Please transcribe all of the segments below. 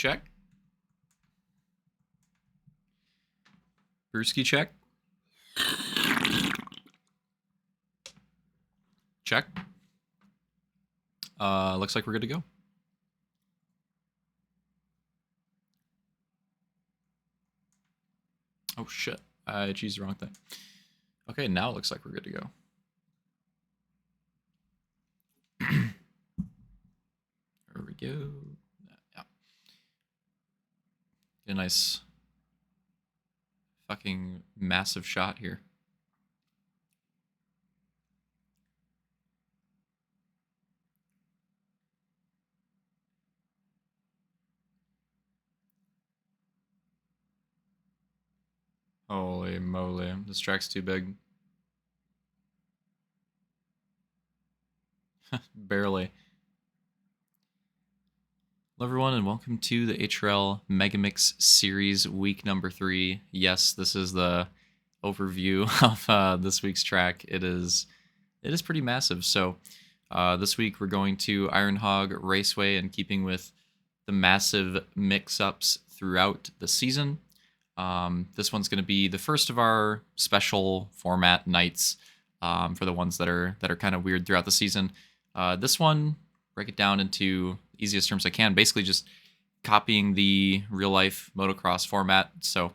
Check. Brewski check. Check. Looks like we're good to go. Oh shit, I choose the wrong thing. Okay, now it looks like we're good to go. There we go. Yeah. Get a nice fucking massive shot here. Holy moly, this track's too big. Barely. Hello everyone and welcome to the HRL MegaMix series week number 3. Yes, this is the overview of this week's track. It is pretty massive. So this week we're going to Ironhog Raceway, and keeping with the massive mix-ups throughout the season. This one's going to be the first of our special format nights for the ones that are kind of weird throughout the season. This one, break it down into easiest terms I can, basically just copying the real life motocross format. So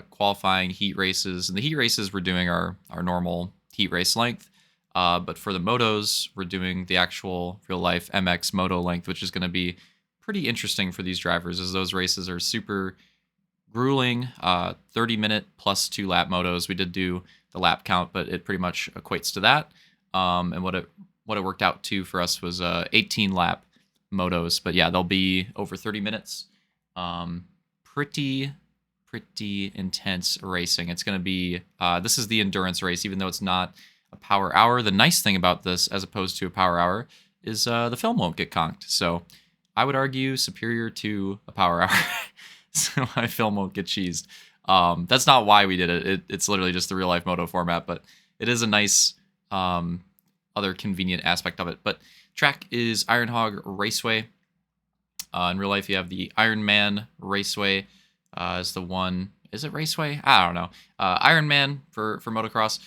qualifying, heat races, and the heat races we're doing our normal heat race length. But for the motos, we're doing the actual real life MX moto length, which is going to be pretty interesting for these drivers, as those races are super grueling. 30-minute plus 2-lap motos. We did do the lap count, but it pretty much equates to that. And what it worked out to for us was 18-lap motos. But yeah, they'll be over 30 minutes. Pretty intense racing. It's going to be this is the endurance race, even though it's not a power hour. The nice thing about this, as opposed to a power hour, is the film won't get conked. So I would argue superior to a power hour. So my film won't get cheesed. That's not why we did it. It's literally just the real life moto format, but it is a nice other convenient aspect of it. But track is Ironhog Raceway. In real life, you have the Ironman Raceway is the one. Is it Raceway? I don't know. Ironman for motocross.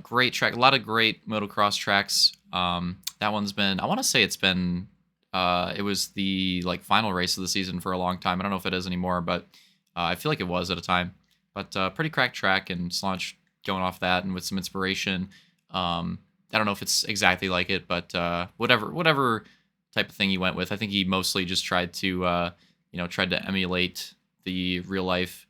Great track. A lot of great motocross tracks. That one's been, I want to say it's been, it was the final race of the season for a long time. I don't know if it is anymore, but I feel like it was at a time. But pretty cracked track, and Slaunch going off that and with some inspiration. I don't know if it's exactly like it, but whatever type of thing he went with, I think he mostly just tried to emulate the real life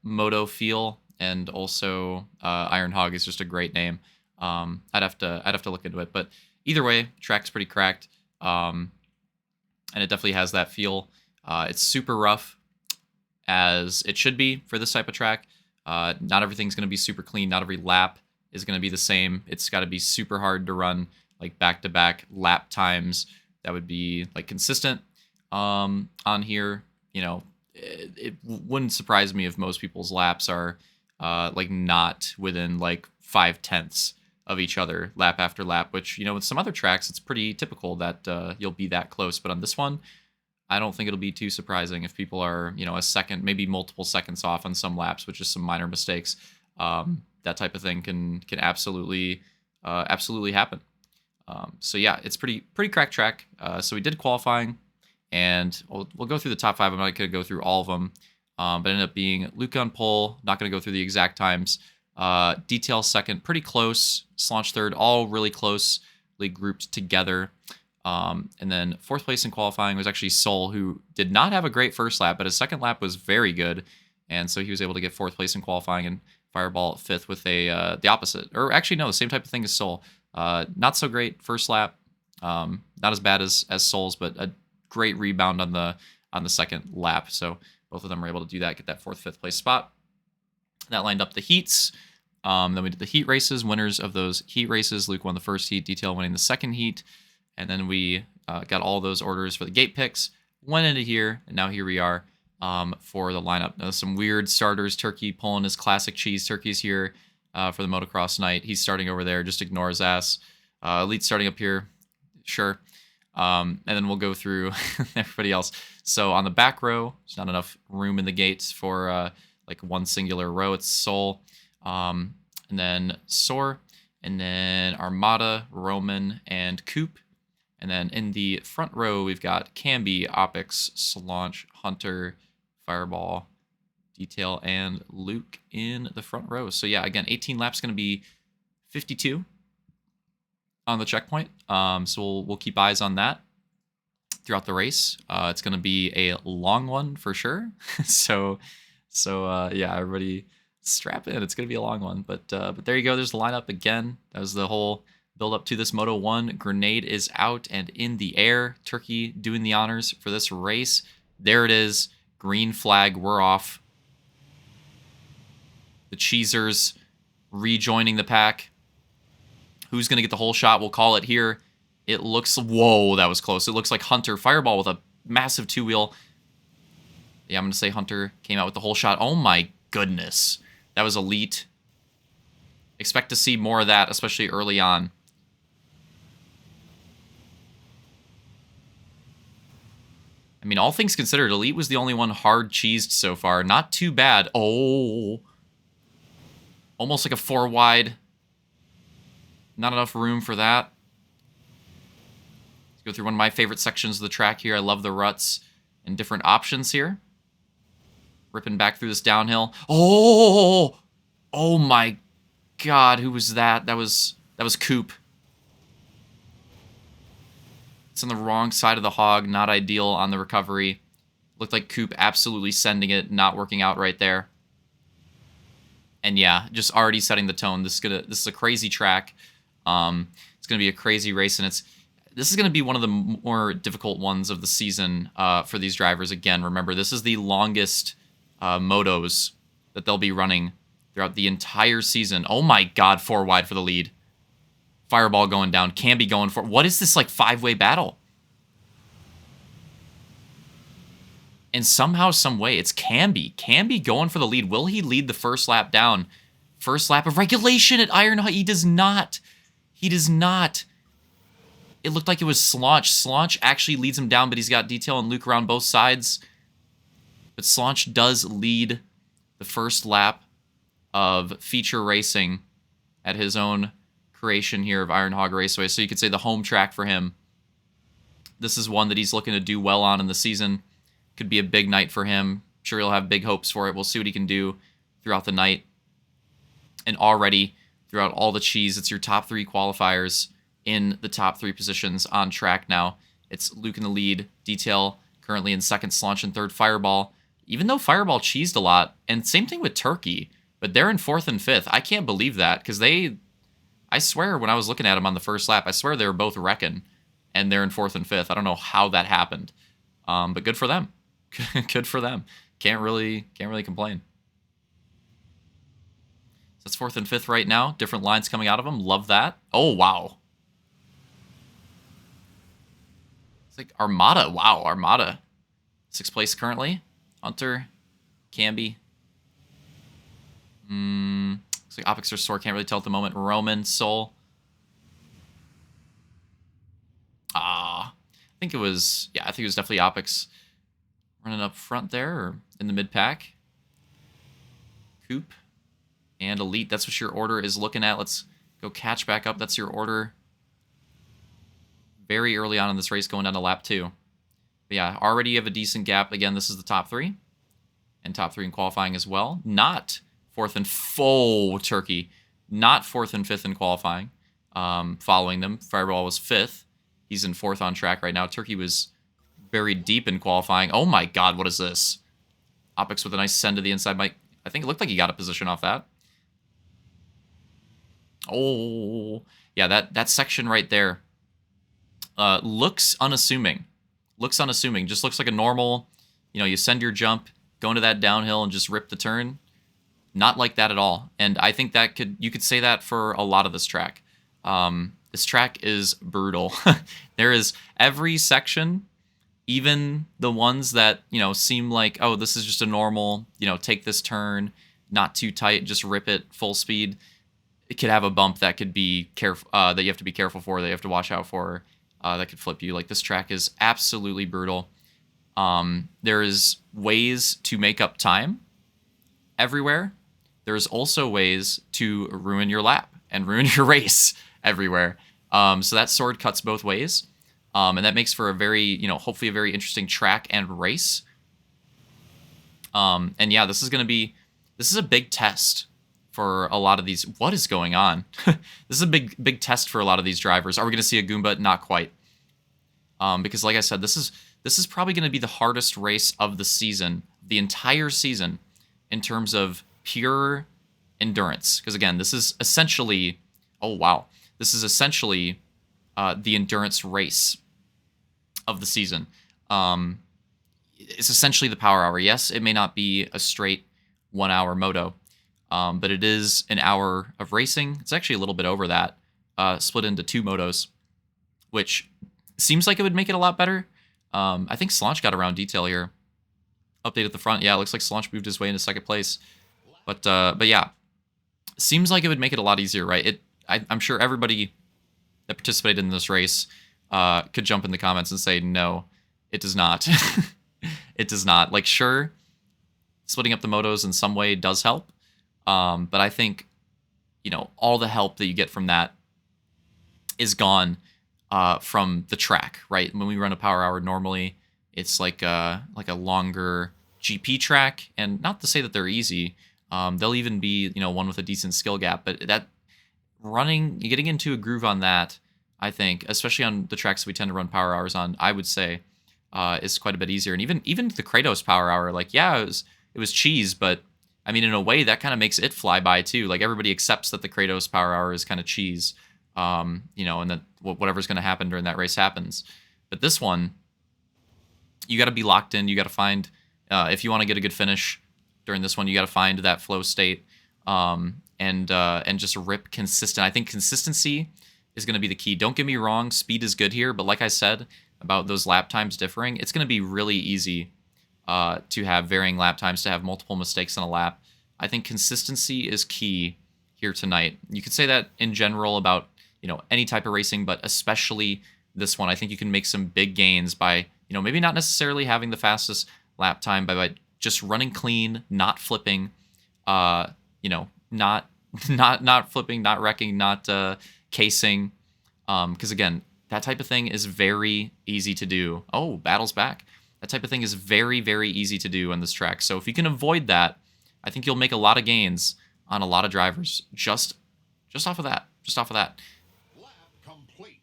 moto feel, and also Ironhog is just a great name. I'd have to look into it, but either way, track's pretty cracked, and it definitely has that feel. It's super rough, as it should be for this type of track. Not everything's going to be super clean. Not every lap is going to be the same. It's got to be super hard to run back-to-back lap times that would be consistent on here. It wouldn't surprise me if most people's laps are not within 5/10 of each other lap after lap, which with some other tracks it's pretty typical that you'll be that close. But on this one, I don't think it'll be too surprising if people are a second, maybe multiple seconds off on some laps, which is some minor mistakes. That type of thing can absolutely happen. So yeah, it's pretty cracked track. So we did qualifying, and we'll go through the top 5. I'm not going to go through all of them, but ended up being Luke on pole. Not going to go through the exact times. Detail second, pretty close. Slaunch third, all really closely grouped together. And then 4th place in qualifying was actually Sol, who did not have a great first lap, but his second lap was very good, and so he was able to get 4th place in qualifying and Fireball at 5th with the opposite, or actually no, the same type of thing as Sol. Not so great first lap, not as bad as Sol's, but a great rebound on the second lap. So both of them were able to do that, get that 4th, 5th place spot. That lined up the heats. Then we did the heat races. Winners of those heat races: Luke won the first heat, Detail winning the second heat, and then we got all those orders for the gate picks. Went into here, and now here we are. For the lineup. Now, some weird starters. Turkey pulling his classic cheese turkeys here for the motocross night. He's starting over there. Just ignore his ass. Elite starting up here. Sure. And then we'll go through everybody else. So on the back row, there's not enough room in the gates for like one singular row. It's Soul, and then Soar, and then Armada, Roman, and Coop. And then in the front row, we've got Camby, Opix, Slaunch, Hunter, Fireball, Detail, and Luke in the front row. So yeah, again, 18 laps going to be 52 on the checkpoint. So we'll keep eyes on that throughout the race. It's going to be a long one for sure. so yeah, everybody strap in. It's going to be a long one. But there you go. There's the lineup again. That was the whole build up to this Moto 1. Grenade is out and in the air. Turkey doing the honors for this race. There it is. Green flag. We're off. The Cheesers rejoining the pack. Who's going to get the whole shot? We'll call it here. It looks... Whoa, that was close. It looks like Hunter. Fireball with a massive two-wheel. Yeah, I'm going to say Hunter came out with the whole shot. Oh my goodness. That was elite. Expect to see more of that, especially early on. I mean, all things considered, Elite was the only one hard cheesed so far. Not too bad. Oh... Almost like a 4 wide. Not enough room for that. Let's go through one of my favorite sections of the track here. I love the ruts and different options here. Ripping back through this downhill. Oh! Oh my god, who was that? That was Coop. It's on the wrong side of the hog. Not ideal on the recovery. Looked like Coop absolutely sending it, not working out right there. And yeah, just already setting the tone. This is a crazy track. It's gonna be a crazy race, and this is gonna be one of the more difficult ones of the season for these drivers. Again, remember, this is the longest motos that they'll be running throughout the entire season. Oh my god, 4 wide for the lead. Fireball going down. Camby going for... What is this, like, 5-way battle? And somehow, some way, it's Camby. Camby going for the lead. Will he lead the first lap down? First lap of regulation at Ironhog. He does not. He does not. It looked like it was Slaunch. Slaunch actually leads him down, but he's got Detail and Luke around both sides. But Slaunch does lead the first lap of feature racing at his own creation here of Ironhog Raceway. So you could say the home track for him. This is one that he's looking to do well on in the season. Could be a big night for him. I'm sure he'll have big hopes for it. We'll see what he can do throughout the night. And already, throughout all the cheese, it's your top 3 qualifiers in the top 3 positions on track now. It's Luke in the lead, Detail currently in second, Slaunch in third, Fireball. Even though Fireball cheesed a lot, and same thing with Turkey, but they're in 4th and 5th. I can't believe that, because I swear when I was looking at them on the first lap, I swear they were both wrecking, and they're in 4th and 5th. I don't know how that happened, but good for them. Good for them. Can't really complain. So that's 4th and 5th right now. Different lines coming out of them. Love that. Oh, wow. It's like Armada. Wow, Armada. 6th place currently. Hunter. Camby. Looks like Opix or Soar. Can't really tell at the moment. Roman. Soul. I think it was... Yeah, I think it was definitely Opix. Running up front there, or in the mid-pack. Coop and Elite. That's what your order is looking at. Let's go catch back up. That's your order very early on in this race going down to lap 2. But yeah, already have a decent gap. Again, this is the top 3. And top 3 in qualifying as well. Not 4th and... Oh, Turkey. Not 4th and 5th in qualifying. Following them. Fireball was 5th. He's in 4th on track right now. Turkey was... buried deep in qualifying. Oh my god, what is this? Opix with a nice send to the inside. I think it looked like he got a position off that. Oh, yeah, that section right there looks unassuming. Looks unassuming. Just looks like a normal, you send your jump, go into that downhill and just rip the turn. Not like that at all. And I think you could say that for a lot of this track. This track is brutal. There is every section... Even the ones that, seem like, oh, this is just a normal, take this turn, not too tight, just rip it full speed. It could have a bump that could be careful, that you have to be careful for, that you have to watch out for. that could flip you. Like, this track is absolutely brutal. There's ways to make up time everywhere. There's also ways to ruin your lap and ruin your race everywhere. So that sword cuts both ways. And that makes for a very, hopefully a very interesting track and race. And yeah, this is a big test for a lot of these. What is going on? This is a big test for a lot of these drivers. Are we going to see a Goomba? Not quite. Because like I said, this is probably going to be the hardest race of the season, the entire season, in terms of pure endurance. Because again, this is essentially, this is essentially the endurance race of the season. It's essentially the power hour. Yes, it may not be a straight 1 hour moto, but it is an hour of racing. It's actually a little bit over that, split into 2 motos, which seems like it would make it a lot better. I think Slaunch got around detail here. Update at the front. Yeah, it looks like Slaunch moved his way into 2nd place. But yeah, seems like it would make it a lot easier, right? I'm sure everybody that participated in this race could jump in the comments and say, no, it does not. It does not. Like, sure, splitting up the motos in some way does help. But I think, all the help that you get from that is gone from the track, right? When we run a power hour, normally it's like a longer GP track, and not to say that they're easy. They'll even be, one with a decent skill gap, but that getting into a groove on that, I think, especially on the tracks we tend to run power hours on, I would say, is quite a bit easier. And even the Kratos power hour, like, yeah, it was cheese, but I mean, in a way, that kind of makes it fly by too. Like, everybody accepts that the Kratos power hour is kind of cheese, and that whatever's going to happen during that race happens. But this one, you got to be locked in. You got to find, if you want to get a good finish during this one, you got to find that flow state, and just rip consistent. I think consistency is going to be the key. Don't get me wrong, speed is good here, but like I said about those lap times differing, it's going to be really easy to have varying lap times, to have multiple mistakes in a lap. I think consistency is key here tonight. You could say that in general about, any type of racing, but especially this one. I think you can make some big gains by, maybe not necessarily having the fastest lap time, by just running clean, not flipping, not flipping, not wrecking, not casing. Because again, that type of thing is very easy to do. Oh, battle's back. That type of thing is very, very easy to do on this track. So if you can avoid that, I think you'll make a lot of gains on a lot of drivers just off of that. Just off of that. Lap complete.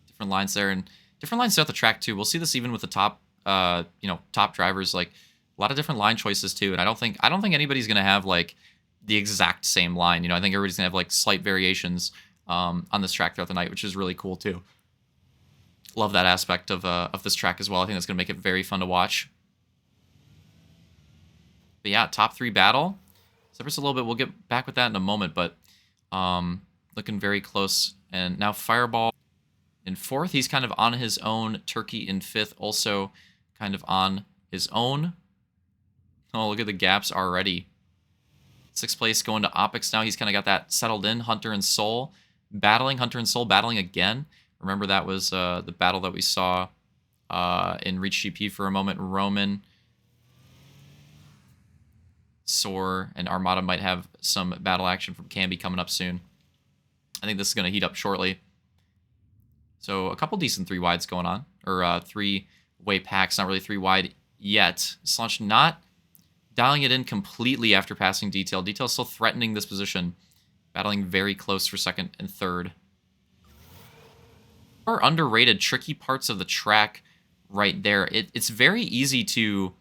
Different lines there, and different lines throughout the track too. We'll see this even with the top, top drivers. Like, a lot of different line choices too. And I don't think anybody's gonna have like the exact same line. I think everybody's gonna have like slight variations on this track throughout the night, which is really cool too. Love that aspect of this track as well. I think that's gonna make it very fun to watch. But yeah, top 3 battle. Separates a little bit. We'll get back with that in a moment, but looking very close. And now Fireball in 4th. He's kind of on his own. Turkey in 5th, also kind of on his own. Oh, look at the gaps already. 6th place going to Opix now. He's kind of got that settled in. Hunter and Soul battling. Hunter and Soul battling again. Remember, that was the battle that we saw in Reach GP for a moment. Roman, Soar, and Armada might have some battle action from Camby coming up soon. I think this is going to heat up shortly. So a couple decent 3 wides going on, or 3-way packs. Not really 3 wide yet. Slaunch not dialing it in completely after passing Detail. Detail still threatening this position, battling very close for 2nd and 3rd. Or underrated, tricky parts of the track right there. It's very easy to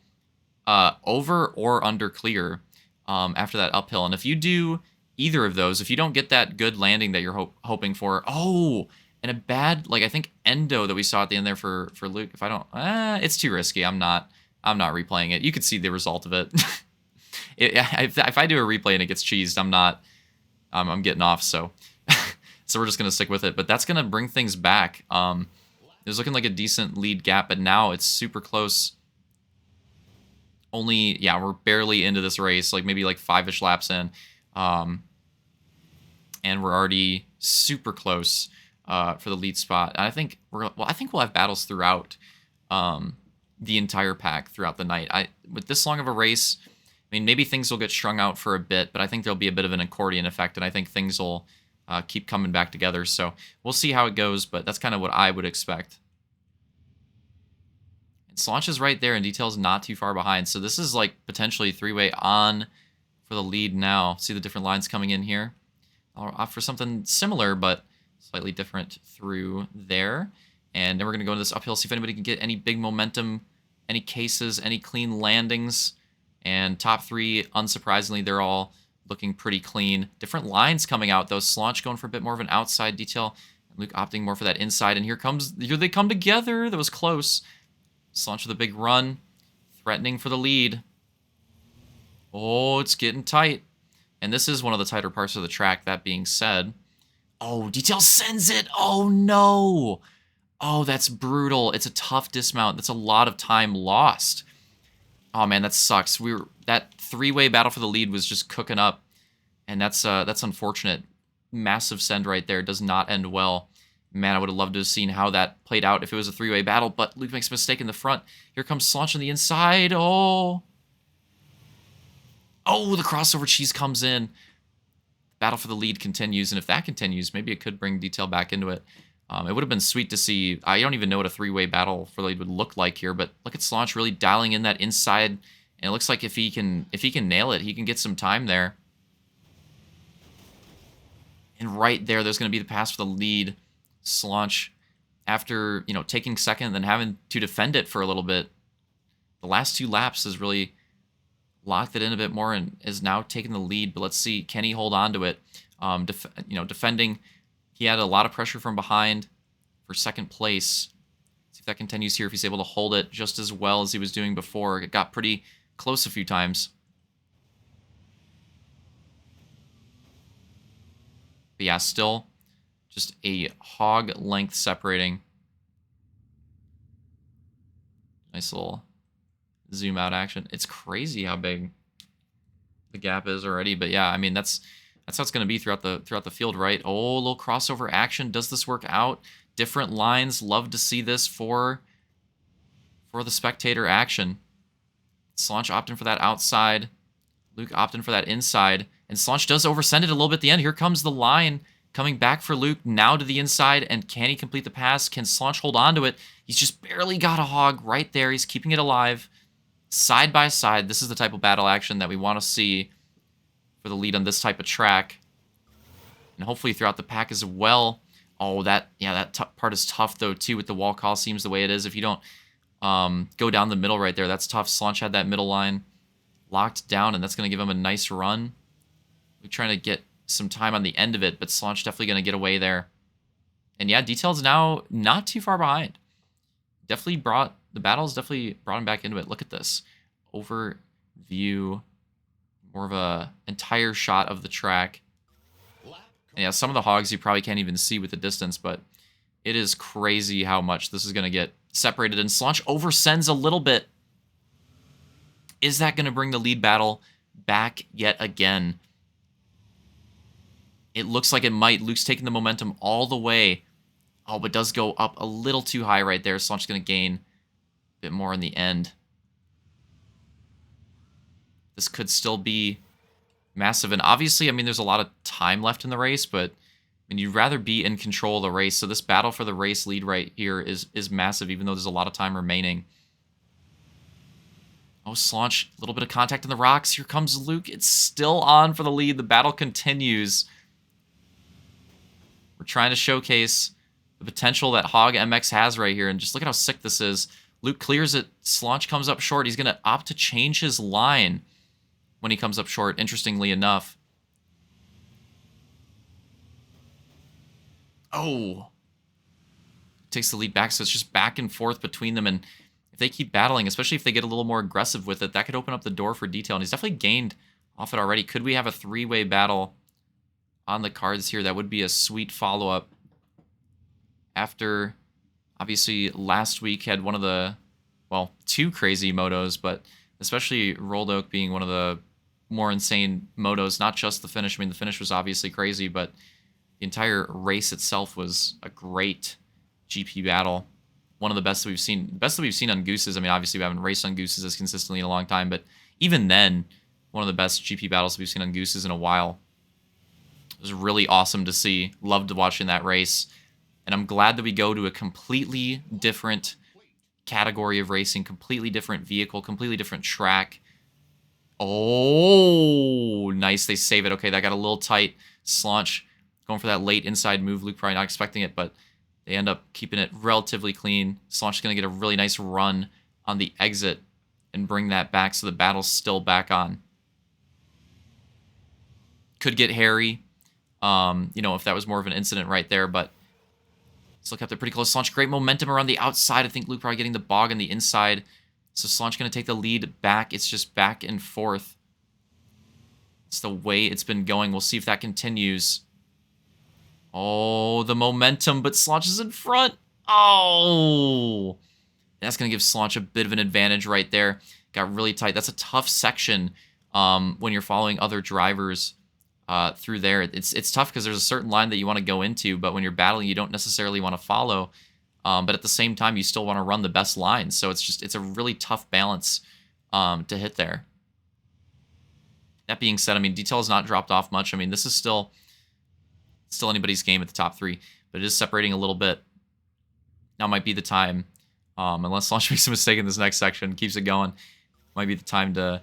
over or under clear after that uphill. And if you do either of those, if you don't get that good landing that you're hoping for, and a bad, like, I think Endo that we saw at the end there for Luke, if I don't, it's too risky. I'm not replaying it. You could see the result of it. If I do a replay and it gets cheesed, I'm getting off. So so we're just gonna stick with it. But that's gonna bring things back. It was looking like a decent lead gap, but now it's super close. We're barely into this race, like maybe like 5-ish laps in, and we're already super close for the lead spot. And I think I think we'll have battles throughout the entire pack throughout the night. With this long of a race, I mean, maybe things will get strung out for a bit, but I think there'll be a bit of an accordion effect, and I think things will keep coming back together. So we'll see how it goes, but that's kind of what I would expect. And Slaunch is right there, and Detail's not too far behind. So this is like potentially three-way on for the lead now. See the different lines coming in here? I'll opt for something similar, but slightly different through there. And then we're going to go into this uphill, see if anybody can get any big momentum, any cases, any clean landings. And top three, unsurprisingly, they're all looking pretty clean. Different lines coming out, though. Slaunch going for a bit more of an outside detail. Luke opting more for that inside. And here they come together. That was close. Slaunch with a big run. Threatening for the lead. Oh, it's getting tight. And this is one of the tighter parts of the track, that being said. Oh, Detail sends it. Oh, no. Oh, that's brutal. It's a tough dismount. That's a lot of time lost. Oh, man, that sucks. That three-way battle for the lead was just cooking up. And that's unfortunate. Massive send right there. Does not end well. Man, I would have loved to have seen how that played out if it was a three-way battle, but Luke makes a mistake in the front. Here comes Slaunch on the inside. Oh. Oh, the crossover cheese comes in. Battle for the lead continues, and if that continues, maybe it could bring Detail back into it. It would have been sweet to see. I don't even know what a three-way battle for the lead would look like here, but look at Slaunch really dialing in that inside, and it looks like if he can nail it, he can get some time there. And right there's going to be the pass for the lead. Slaunch, after taking second and then having to defend it for a little bit, the last two laps has really locked it in a bit more and is now taking the lead. But let's see, can he hold on to it? Defending, he had a lot of pressure from behind for second place. Let's see if that continues here, if he's able to hold it just as well as he was doing before. It got pretty close a few times. But yeah, still just a hog length separating. Nice little zoom out action. It's crazy how big the gap is already. But yeah, I mean that's how it's going to be throughout the field, right? Oh, a little crossover action. Does this work out? Different lines. Love to see this for the spectator action. Slaunch opting for that outside. Luke opting for that inside. And Slaunch does oversend it a little bit at the end. Here comes the line coming back for Luke now to the inside. And can he complete the pass? Can Slaunch hold on to it? He's just barely got a hog right there. He's keeping it alive. Side by side. This is the type of battle action that we want to see for the lead on this type of track. And hopefully throughout the pack as well. Oh, that part is tough, though, too, with the wall coliseums the way it is. If you don't go down the middle right there, that's tough. Slaunch had that middle line locked down, and that's going to give him a nice run. We're trying to get some time on the end of it, but Slaunch definitely going to get away there. And yeah, Detail's now not too far behind. The battles definitely brought him back into it. Look at this. Overview. More of a entire shot of the track. And yeah, some of the hogs you probably can't even see with the distance, but it is crazy how much this is going to get separated. And Slaunch oversends a little bit. Is that going to bring the lead battle back yet again? It looks like it might. Luke's taking the momentum all the way. Oh, but does go up a little too high right there. Slaunch's going to gain a bit more in the end. This could still be massive. And obviously, I mean, there's a lot of time left in the race, but I mean, you'd rather be in control of the race. So this battle for the race lead right here is massive, even though there's a lot of time remaining. Oh, Slaunch, a little bit of contact in the rocks. Here comes Luke. It's still on for the lead. The battle continues. We're trying to showcase the potential that Hog MX has right here. And just look at how sick this is. Luke clears it. Slaunch comes up short. He's going to opt to change his line when he comes up short, interestingly enough. Oh. Takes the lead back, so it's just back and forth between them. And if they keep battling, especially if they get a little more aggressive with it, that could open up the door for Detail. And he's definitely gained off it already. Could we have a three-way battle on the cards here? That would be a sweet follow-up. After, obviously, last week had one of the, well, two crazy motos, but especially Rolled Oak being one of the more insane motos, not just the finish. I mean, the finish was obviously crazy, but The entire race itself was a great GP battle. One of the best that we've seen. Best that we've seen on Gooses. I mean, obviously we haven't raced on Gooses as consistently in a long time, but even then, one of the best GP battles we've seen on Gooses in a while. It was really awesome to see. Loved watching that race. And I'm glad that we go to a completely different category of racing, completely different vehicle, completely different track. Oh, nice. They save it. Okay, that got a little tight. Slaunch going for that late inside move. Luke probably not expecting it, but they end up keeping it relatively clean. Slaunch is going to get a really nice run on the exit and bring that back so the battle's still back on. Could get hairy, if that was more of an incident right there, but still kept it pretty close. Slaunch, great momentum around the outside. I think Luke probably getting the bog on the inside. So Slaunch going to take the lead back. It's just back and forth. It's the way it's been going. We'll see if that continues. Oh, the momentum, but Slaunch is in front. Oh! That's going to give Slaunch a bit of an advantage right there. Got really tight. That's a tough section when you're following other drivers through there. It's tough because there's a certain line that you want to go into, but when you're battling, you don't necessarily want to follow. But at the same time, you still want to run the best lines. So it's a really tough balance to hit there. That being said, I mean, detail has not dropped off much. I mean, this is still anybody's game at the top three, but it is separating a little bit. Now might be the time, unless Slaunch makes a mistake in this next section, keeps it going, might be the time to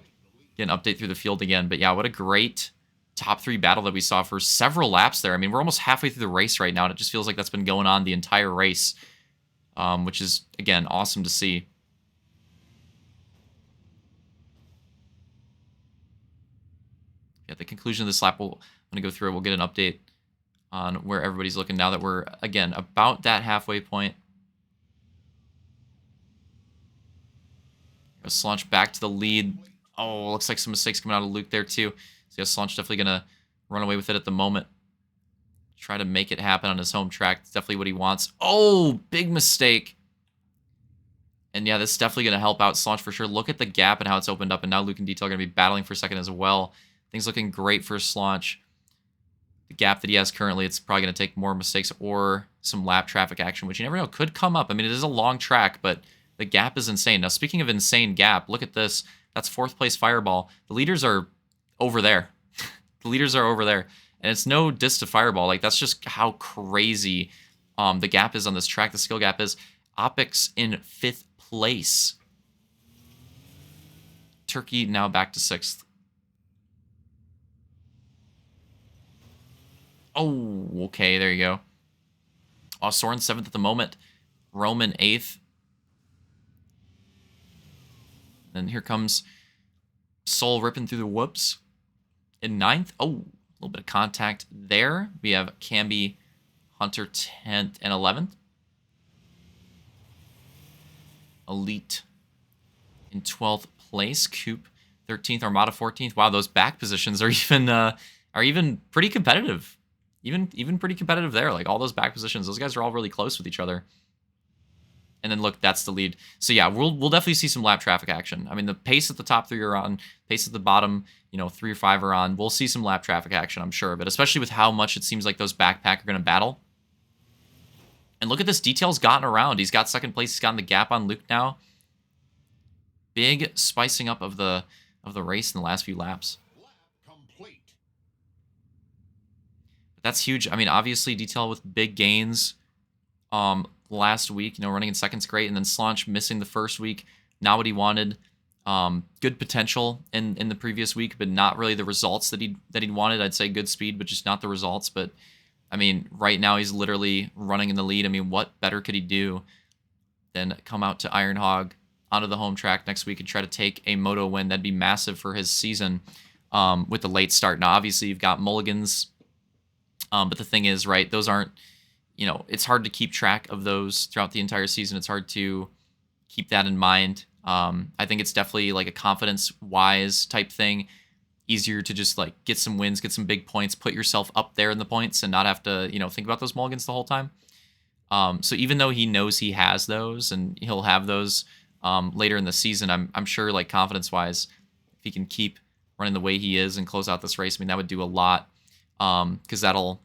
get an update through the field again. But yeah, what a great top three battle that we saw for several laps there. I mean, we're almost halfway through the race right now, and it just feels like that's been going on the entire race, which is, again, awesome to see. At the conclusion of this lap, I'm going to go through it. We'll get an update on where everybody's looking now that we're, again, about that halfway point. Slaunch back to the lead. Oh, looks like some mistakes coming out of Luke there, too. So yeah, Slaunch definitely going to run away with it at the moment. Try to make it happen on his home track. It's definitely what he wants. Oh, big mistake. And yeah, this is definitely going to help out Slaunch for sure. Look at the gap and how it's opened up. And now Luke and Detail are going to be battling for a second as well. Things looking great for Slaunch. The gap that he has currently, it's probably going to take more mistakes or some lap traffic action, which you never know, could come up. I mean, it is a long track, but the gap is insane. Now, speaking of insane gap, look at this. That's fourth place Fireball. The leaders are over there. The leaders are over there. And it's no diss to Fireball. Like, that's just how crazy the gap is on this track. The skill gap is. Opix in 5th place. Turkey now back to 6th. Oh, okay, there you go. Oh, Soren 7th at the moment. Roman 8th. And here comes Soul ripping through the whoops in 9th. Oh, a little bit of contact there. We have Camby, Hunter 10th and 11th. Elite in 12th place. Coop 13th. Armada 14th. Wow, those back positions are even pretty competitive. Even pretty competitive there. Like, all those back positions, those guys are all really close with each other. And then look, that's the lead. So yeah, we'll definitely see some lap traffic action. I mean, the pace at the top 3 are on, pace at the bottom, 3 or 5 are on. We'll see some lap traffic action, I'm sure, but especially with how much it seems like those backpack are going to battle. And look at this, Detail's gotten around. He's got 2nd place. He's gotten the gap on Luke now. Big spicing up of the race in the last few laps. That's huge. I mean, obviously, Detail with big gains last week, running in 2nd's great, and then Slaunch missing the first week, not what he wanted. Good potential in the previous week, but not really the results that he'd wanted. I'd say good speed, but just not the results. But I mean, right now he's literally running in the lead. I mean, what better could he do than come out to Ironhog onto the home track next week and try to take a Moto win? That'd be massive for his season with the late start. Now, obviously, you've got mulligans. But the thing is, right, those aren't, it's hard to keep track of those throughout the entire season. It's hard to keep that in mind. I think it's definitely like a confidence-wise type thing. Easier to just like get some wins, get some big points, put yourself up there in the points and not have to, think about those mulligans the whole time. So even though he knows he has those and he'll have those later in the season, I'm sure like confidence-wise, if he can keep running the way he is and close out this race, I mean, that would do a lot. Because that'll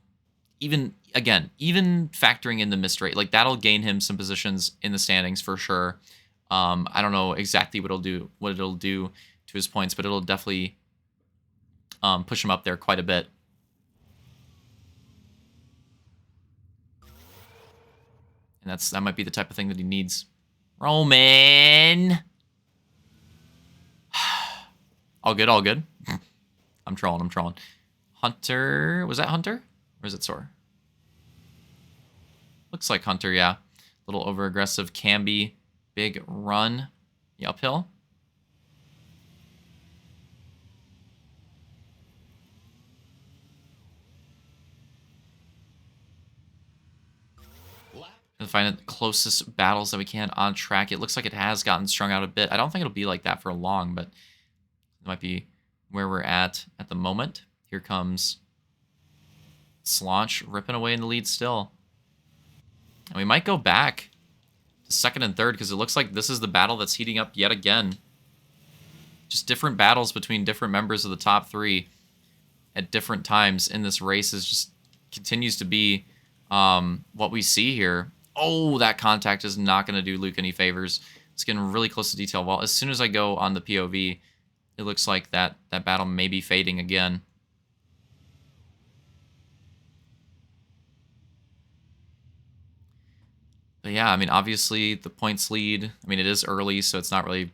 even factoring in the missed rate, like that'll gain him some positions in the standings for sure. I don't know exactly what it'll do to his points, but it'll definitely push him up there quite a bit. And that might be the type of thing that he needs. Roman. All good, all good. I'm trolling. Hunter, was that Hunter? Or is it Soar? Looks like Hunter, yeah. Little over-aggressive Camby. Big run. The uphill. And find the closest battles that we can on track. It looks like it has gotten strung out a bit. I don't think it'll be like that for long, but it might be where we're at the moment. Here comes Slaunch ripping away in the lead still. And we might go back to second and third because it looks like this is the battle that's heating up yet again. Just different battles between different members of the top three at different times in this race is just continues to be what we see here. Oh, that contact is not going to do Luke any favors. It's getting really close to detail. Well, as soon as I go on the POV, it looks like that battle may be fading again. But yeah, I mean, obviously the points lead. I mean, it is early, so it's not really,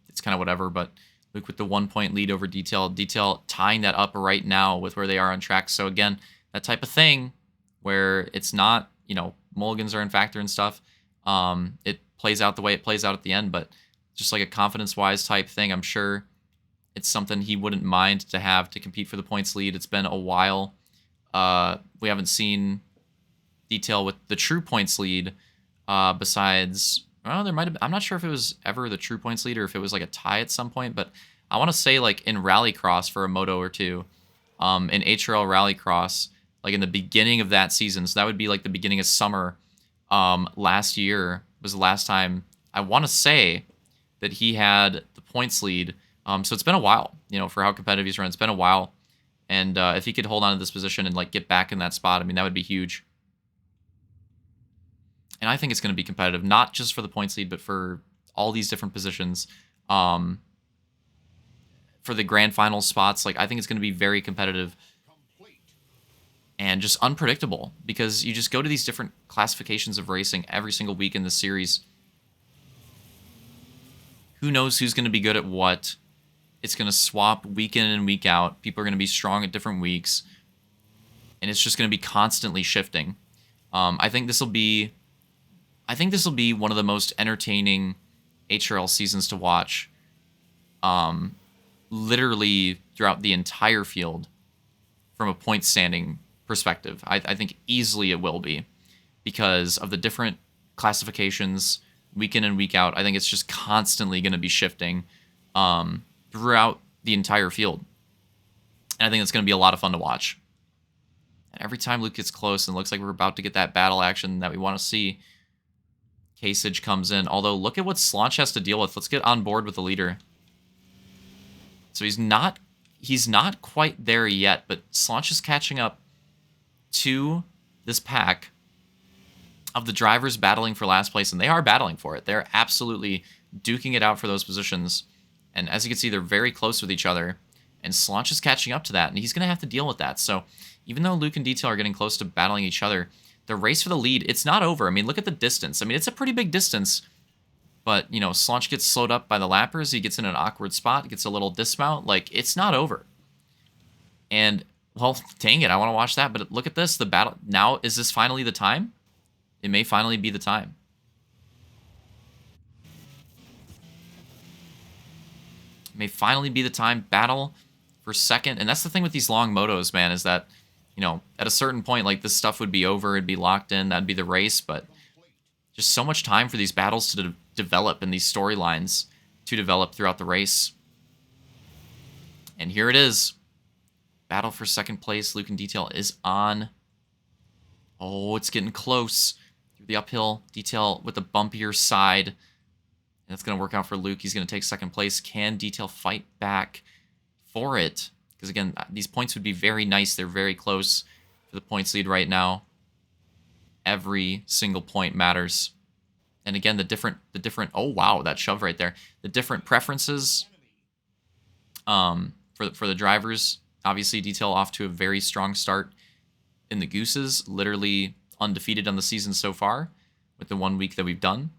it's kind of whatever. But Luke with the 1 point lead over Detail. Detail tying that up right now with where they are on track. So again, that type of thing where it's not, mulligans are in factor and stuff. It plays out the way it plays out at the end, but just like a confidence-wise type thing, I'm sure it's something he wouldn't mind to have to compete for the points lead. It's been a while. We haven't seen Detail with the true points lead. Besides, well, there might have. I'm not sure if it was ever the true points lead or if it was like a tie at some point. But I want to say like in Rallycross for a Moto or two, in HRL Rallycross, like in the beginning of that season. So that would be like the beginning of summer. Last year was the last time I want to say that he had the points lead. So it's been a while, for how competitive he's run. It's been a while, and if he could hold on to this position and like get back in that spot, I mean that would be huge. And I think it's going to be competitive, not just for the points lead, but for all these different positions. For the grand final spots, like I think it's going to be very competitive and just unpredictable because you just go to these different classifications of racing every single week in the series. Who knows who's going to be good at what? It's going to swap week in and week out. People are going to be strong at different weeks. And it's just going to be constantly shifting. I think this will be one of the most entertaining HRL seasons to watch. Literally throughout the entire field from a point standing perspective. I think easily it will be because of the different classifications week in and week out. I think it's just constantly going to be shifting throughout the entire field. And I think it's going to be a lot of fun to watch. And every time Luke gets close and it looks like we're about to get that battle action that we want to see, Kasich comes in. Although, look at what Slaunch has to deal with. Let's get on board with the leader. So he's not quite there yet, but Slaunch is catching up to this pack of the drivers battling for last place, and they are battling for it. They're absolutely duking it out for those positions. And as you can see, they're very close with each other, and Slaunch is catching up to that, and he's going to have to deal with that. So even though Luke and Detail are getting close to battling each other, the race for the lead, it's not over. I mean, look at the distance. I mean, it's a pretty big distance. But, Slaunch gets slowed up by the lappers. He gets in an awkward spot, gets a little dismount. Like, it's not over. And, well, dang it, I want to watch that. But look at this, the battle. Now, is this finally the time? It may finally be the time. It may finally be the time. Battle for second. And that's the thing with these long motos, man, is that, at a certain point, like, this stuff would be over. It'd be locked in. That'd be the race. But just so much time for these battles to develop and these storylines to develop throughout the race. And here it is. Battle for second place. Luke and Detail is on. Oh, it's getting close. Through the uphill. Detail with the bumpier side. And that's going to work out for Luke. He's going to take second place. Can Detail fight back for it? Because, again, these points would be very nice. They're very close. for the points lead right now. Every single point matters. And again, the different oh wow, that shove right there. The different preferences for the drivers. Obviously, Detail off to a very strong start in the Gooses, literally undefeated on the season so far with the 1 week that we've done.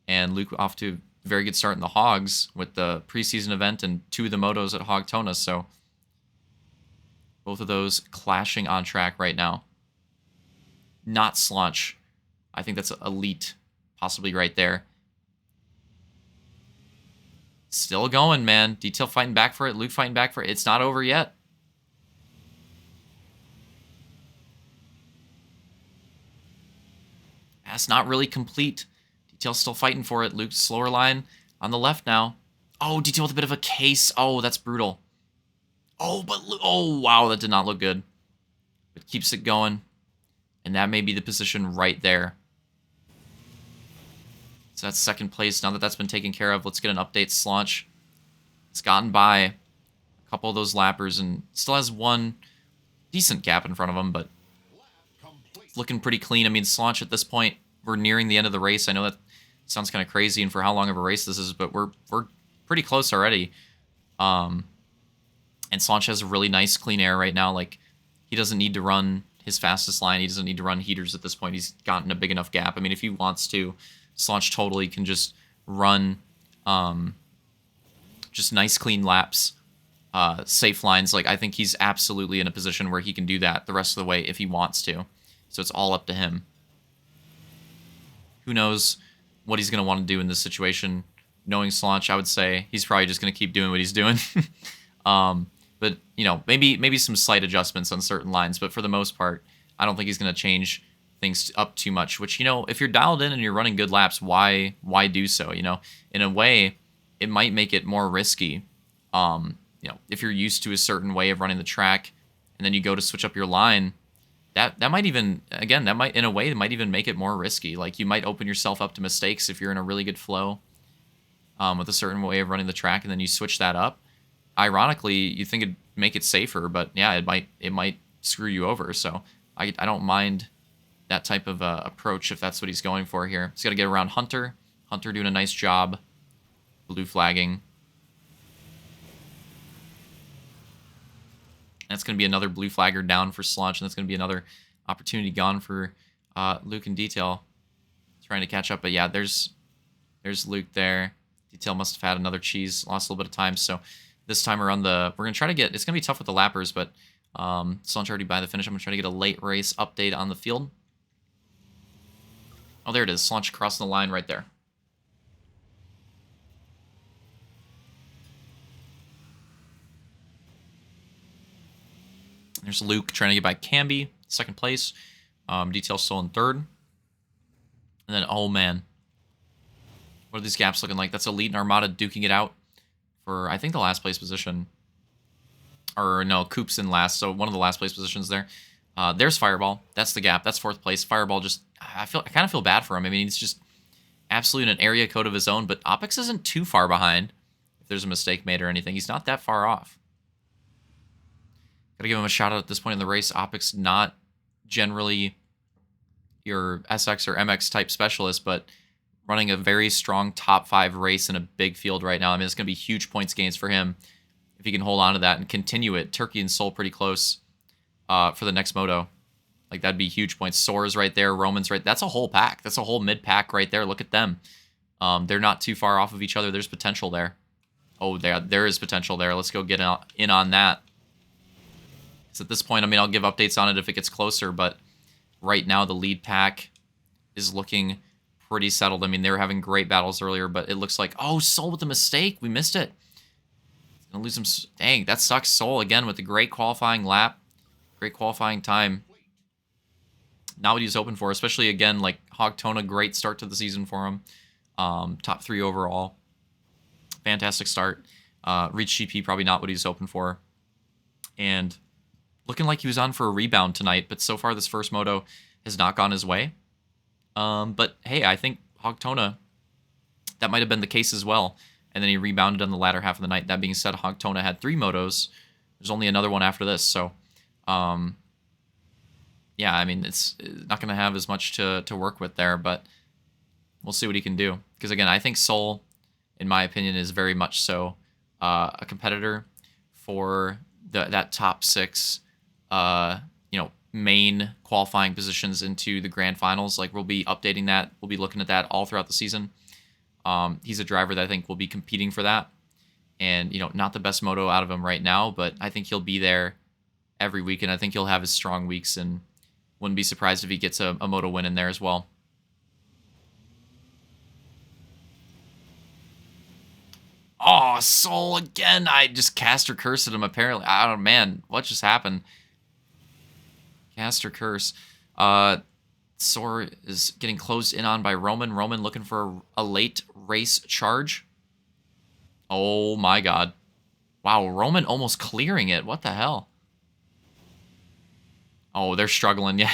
And Luke off to a very good start in the Hogs with the preseason event and 2 of the motos at Hogtona. So both of those clashing on track right now. Not Slaunch. I think that's elite, possibly right there. Still going, man. Detail fighting back for it. Luke fighting back for it. It's not over yet. That's not really complete. Detail still fighting for it. Luke's slower line on the left now. Oh, Detail with a bit of a case. Oh, that's brutal. Oh, but oh, wow, that did not look good. But keeps it going. And that may be the position right there. So that's second place. Now that that's been taken care of, let's get an update. Slaunch has gotten by a couple of those lappers and still has one decent gap in front of him, but it's looking pretty clean. I mean, Slaunch at this point, we're nearing the end of the race. I know that sounds kind of crazy and for how long of a race this is, but we're pretty close already. And Slaunch has a really nice clean air right now. Like, he doesn't need to run his fastest line. He doesn't need to run heaters at this point. He's gotten a big enough gap. I mean, if he wants to, Slaunch totally can just run just nice clean laps, safe lines. Like, I think he's absolutely in a position where he can do that the rest of the way if he wants to. So it's all up to him. Who knows what he's going to want to do in this situation. Knowing Slaunch, I would say he's probably just going to keep doing what he's doing. But, you know, maybe some slight adjustments on certain lines. But for the most part, I don't think he's going to change things up too much. Which, you know, if you're dialed in and you're running good laps, why do so? You know, in a way, it might make it more risky. You know, if you're used to a certain way of running the track, and then you go to switch up your line, that might even, again, that might, in a way, it might even make it more risky. Like, you might open yourself up to mistakes if you're in a really good flow with a certain way of running the track, and then you switch that up. Ironically, you think it'd make it safer, but yeah, it might screw you over. So I don't mind that type of approach if that's what he's going for here. He's got to get around Hunter. Hunter doing a nice job. Blue flagging. That's going to be another blue flagger down for Slaunch, and that's going to be another opportunity gone for Luke and Detail trying to catch up. But yeah, there's Luke there. Detail must have had another cheese, lost a little bit of time. So this time around, we're going to try to get, it's going to be tough with the lappers, but Slaunch already by the finish. I'm going to try to get a late race update on the field. Oh, there it is. Slaunch crossing the line right there. There's Luke trying to get by Camby, second place. Detail still in third. And then, oh man. What are these gaps looking like? That's Elite and Armada duking it out for, I think, the last place position. Or no, Coop's in last, so one of the last place positions there. There's Fireball. That's the gap. That's fourth place. Fireball just, I kind of feel bad for him. I mean, he's just absolutely in an area code of his own, but Opix isn't too far behind. If there's a mistake made or anything, he's not that far off. Gotta give him a shout out at this point in the race. Opix not generally your SX or MX type specialist, but running a very strong top 5 race in a big field right now. I mean, it's gonna be huge points gains for him if he can hold on to that and continue it. Turkey and Soul pretty close for the next moto. Like, that'd be huge points. Soar's right there. Roman's right. That's a whole pack. That's a whole mid pack right there. Look at them. They're not too far off of each other. There's potential there. Oh, there is potential there. Let's go get in on that. So at this point, I mean, I'll give updates on it if it gets closer, but right now the lead pack is looking pretty settled. I mean, they were having great battles earlier, but it looks like, oh, Soul with a mistake. We missed it. Gonna lose him. Dang, that sucks. Soul again with a great qualifying lap. Great qualifying time. Not what he was hoping for, especially again, like Hogtona, great start to the season for him. Top 3 overall. Fantastic start. Reach GP, probably not what he was hoping for. And looking like he was on for a rebound tonight, but so far this first moto has not gone his way. But hey, I think Hogtona, that might have been the case as well. And then he rebounded on the latter half of the night. That being said, Hogtona had 3 motos. There's only another one after this, so yeah, I mean, it's not going to have as much to work with there, but we'll see what he can do. Because again, I think Soul, in my opinion, is very much so a competitor for that top six, main qualifying positions into the grand finals. Like we'll be updating that. We'll be looking at that all throughout the season. He's a driver that I think will be competing for that. And, not the best moto out of him right now, but I think he'll be there every week. And I think he'll have his strong weeks, and wouldn't be surprised if he gets a moto win in there as well. Oh, Soul again. I just caster curse at him, apparently. I don't know, man. What just happened? Caster curse. Soar is getting closed in on by Roman. Roman looking for a late race charge. Oh my god. Wow, Roman almost clearing it. What the hell? Oh, they're struggling. Yeah.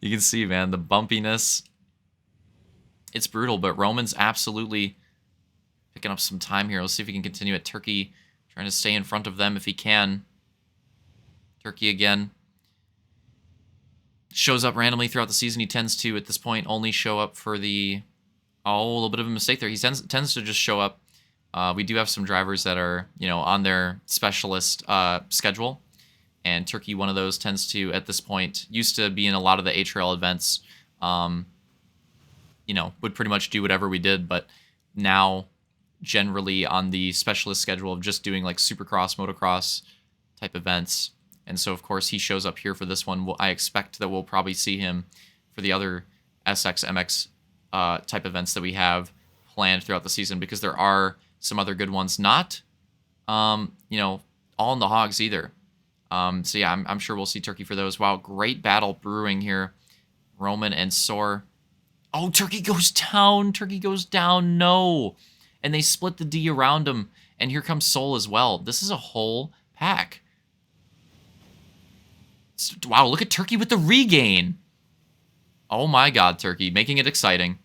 You can see, man, the bumpiness. It's brutal, but Roman's absolutely picking up some time here. Let's see if he can continue it. Turkey trying to stay in front of them if he can. Turkey again. Shows up randomly throughout the season. He tends to, at this point, only show up for the... Oh, a little bit of a mistake there. He tends to just show up. We do have some drivers that are, on their specialist schedule. And Turkey, one of those, tends to, at this point, used to be in a lot of the HRL events. Would pretty much do whatever we did. But now, generally, on the specialist schedule of just doing like Supercross, Motocross type events. And so, of course, he shows up here for this one. I expect that we'll probably see him for the other SX, MX type events that we have planned throughout the season, because there are some other good ones. Not, all in the hogs either. So, yeah, I'm sure we'll see Turkey for those. Wow, great battle brewing here. Roman and Soar. Oh, Turkey goes down. Turkey goes down. No. And they split the D around him. And here comes Soul as well. This is a whole pack. Wow, look at Turkey with the regain. Oh my god, Turkey, making it exciting.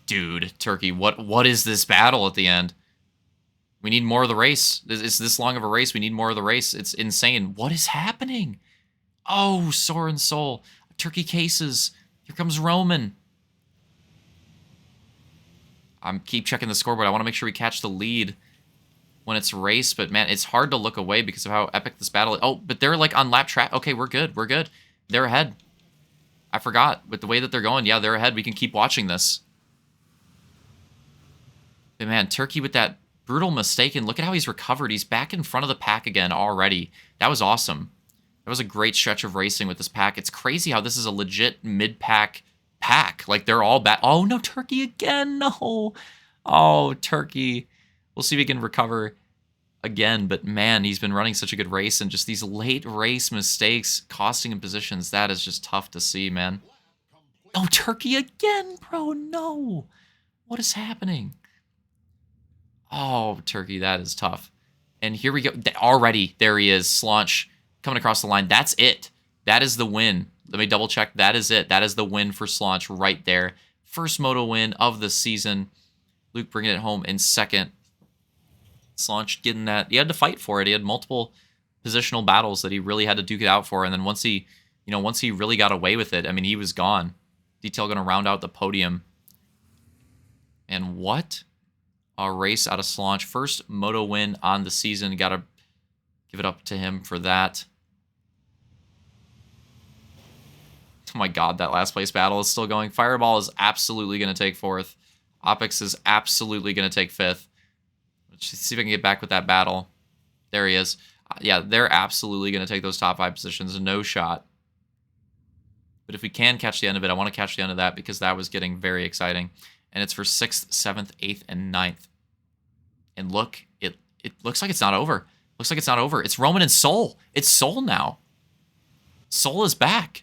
Dude, Turkey, what is this battle at the end? We need more of the race. It's this long of a race. We need more of the race. It's insane. What is happening? Oh, Soar and Soul. Turkey cases. Here comes Roman. Keep checking the scoreboard. I want to make sure we catch the lead when it's race, but man, it's hard to look away because of how epic this battle is. Oh, but they're like on lap track. Okay, we're good. We're good. They're ahead. I forgot. With the way that they're going, yeah, they're ahead. We can keep watching this. But man, Turkey with that brutal mistake, and look at how he's recovered. He's back in front of the pack again already. That was awesome. That was a great stretch of racing with this pack. It's crazy how this is a legit mid-pack pack. Like, they're all back. Oh, no, Turkey again. No. Oh, Turkey. We'll see if he can recover again. But, man, he's been running such a good race, and just these late race mistakes costing him positions. That is just tough to see, man. Oh, Turkey again, bro. No. What is happening? Oh, Turkey, that is tough. And here we go. Already, there he is. Slaunch coming across the line. That's it. That is the win. Let me double check. That is it. That is the win for Slaunch right there. First moto win of the season. Luke bringing it home in second. Slaunch getting that. He had to fight for it. He had multiple positional battles that he really had to duke it out for. And then once he really got away with it, I mean, he was gone. Detail going to round out the podium. And what a race out of Slaunch. First moto win on the season. Got to give it up to him for that. Oh my god, that last place battle is still going. Fireball is absolutely going to take fourth. Opix is absolutely going to take fifth. Let's see if I can get back with that battle. There he is. Yeah, they're absolutely going to take those top 5 positions. No shot. But if we can catch the end of it, I want to catch the end of that because that was getting very exciting. And it's for 6th, 7th, 8th, and 9th. And look, it looks like it's not over. Looks like it's not over. It's Roman and Soul. It's Soul now. Soul is back.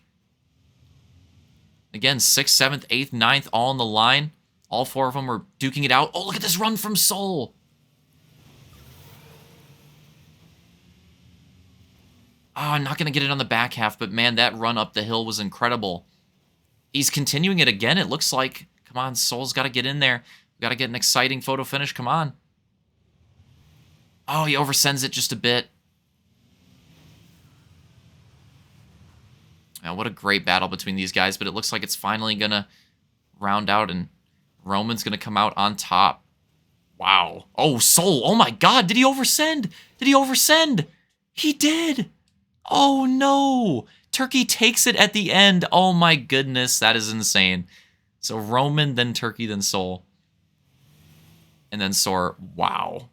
Again, 6th, 7th, 8th, 9th, all on the line. All 4 of them are duking it out. Oh, look at this run from Soul. Oh, I'm not going to get it on the back half, but man, that run up the hill was incredible. He's continuing it again, it looks like. Come on, Soul's got to get in there. We've got to get an exciting photo finish. Come on. Oh, he oversends it just a bit. Man, what a great battle between these guys, but it looks like it's finally going to round out and Roman's going to come out on top. Wow. Oh, Soul. Oh my god, did he oversend? Did he oversend? He did. Oh no. Turkey takes it at the end. Oh my goodness, that is insane. So Roman, then Turkey, then Soul. And then Soar. Wow.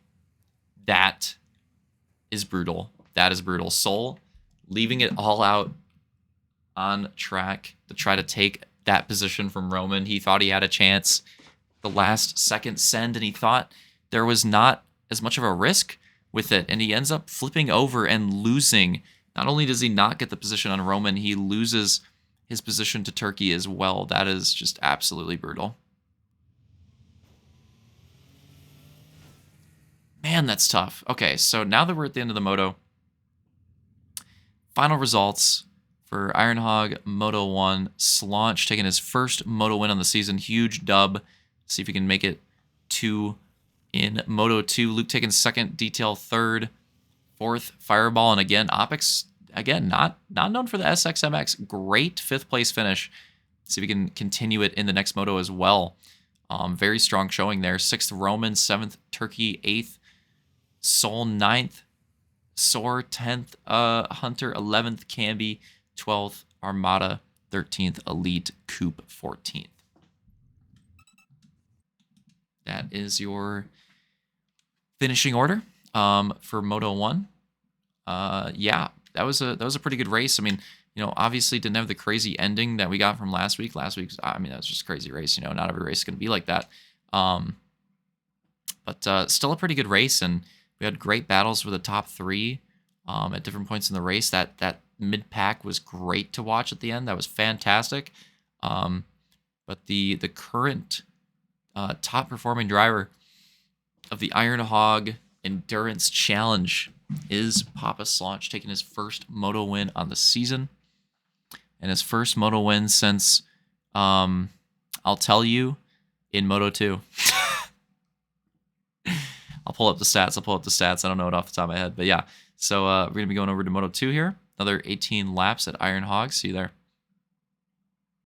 That is brutal. That is brutal. Soul leaving it all out on track to try to take that position from Roman. He thought he had a chance the last second send, and he thought there was not as much of a risk with it, and he ends up flipping over and losing. Not only does he not get the position on Roman, he loses his position to Turkey as well. That is just absolutely brutal. Man, that's tough. Okay, so now that we're at the end of the Moto, final results for Ironhog Moto 1. Slaunch taking his first Moto win on the season. Huge dub. See if he can make it 2 in Moto 2. Luke taking second. Detail third. Fourth, Fireball. And again, Opix, again, not known for the SXMX. Great 5th place finish. See if he can continue it in the next Moto as well. Very strong showing there. 6th, Roman. 7th, Turkey. 8th, Soul. 9th, Soar. 10th, Hunter. 11th, Camby. 12th, Armada. 13th, Elite. Coop. 14th. That is your finishing order for Moto 1. Yeah, that was a pretty good race. I mean, obviously didn't have the crazy ending that we got from last week. Last week's, I mean, that was just a crazy race. Not every race is going to be like that. But still a pretty good race, and we had great battles for the top 3 at different points in the race. That mid pack was great to watch at the end. That was fantastic. But the current top performing driver of the Ironhog Endurance Challenge is Papa Slaunch, taking his first Moto win on the season. And his first Moto win since, I'll tell you, in Moto 2. I'll pull up the stats. I don't know it off the top of my head. But yeah, so we're going to be going over to Moto 2 here. Another 18 laps at Ironhog. See you there.